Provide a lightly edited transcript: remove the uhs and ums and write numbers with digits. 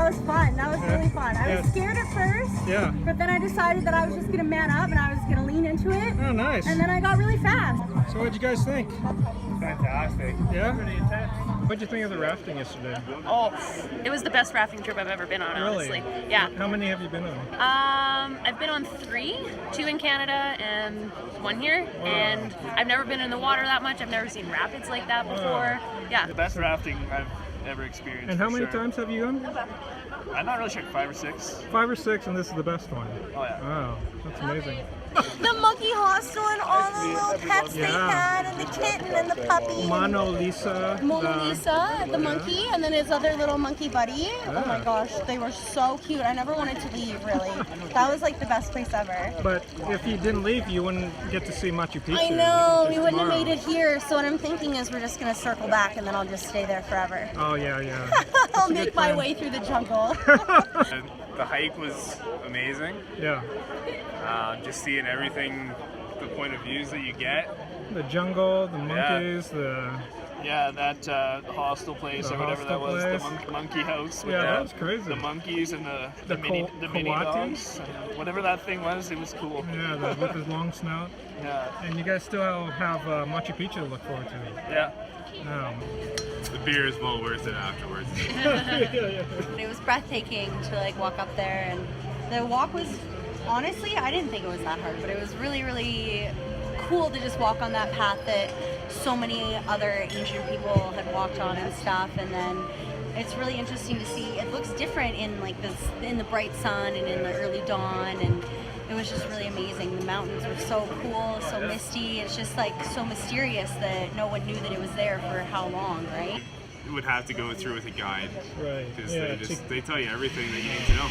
was fun. That was really fun. I was scared at first. Yeah. But then I decided that I was just gonna man up and I was gonna lean into it. Oh, nice. And then I got really fast. So what'd you guys think? Fantastic. Yeah? What'd you think of the rafting yesterday? Oh, it was the best rafting trip I've ever been on, honestly. Yeah. How many have you been on? I've been on 3, 2 in Canada and 1 here. Wow. And I've never been in the water that much. I've never seen rapids like that before. Yeah. The best rafting I've ever experienced. And how many sure. times have you gone? I'm not really sure, 5 or 6. 5 or 6, and this is the best one. Oh yeah. Wow, that's amazing. The monkey hostel and all the little pets they had, and the kitten and the puppy. Mona Lisa. Mona Lisa, the monkey, and then his other little monkey buddy. Oh my Yeah. gosh, they were so cute. I never wanted to leave, really. That was like the best place ever. But if you didn't leave, you wouldn't get to see Machu Picchu. I know, which we is wouldn't have tomorrow. made it here, so what I'm thinking is we're just gonna circle back and then I'll just stay there forever. Oh, yeah, yeah. I'll a make good my plan. way through the jungle. And the hike was amazing. Yeah. Just seeing everything, the point of views that you get. The jungle, the monkeys, Yeah, that hostel place The or whatever that hostel was, place. the monkey house with Yeah, that was crazy. the monkeys and The the mini coati? dogs, and whatever that thing was, it was cool. with his long snout. Yeah, And you guys still have Machu Picchu to look forward to. yeah. The beer is well worth it afterwards. It was breathtaking to like walk up there, and the walk was, honestly, I didn't think it was that hard, but it was really, really cool to just walk on that path that so many other ancient people had walked on and stuff. And then it's really interesting to see, it looks different in like this, in the bright sun and in the early dawn, and it was just really amazing. The mountains were so cool, so misty. It's just like so mysterious that no one knew that it was there for how long, right? You would have to go through with a guide Right. because Yeah, they tell you everything that you need to know.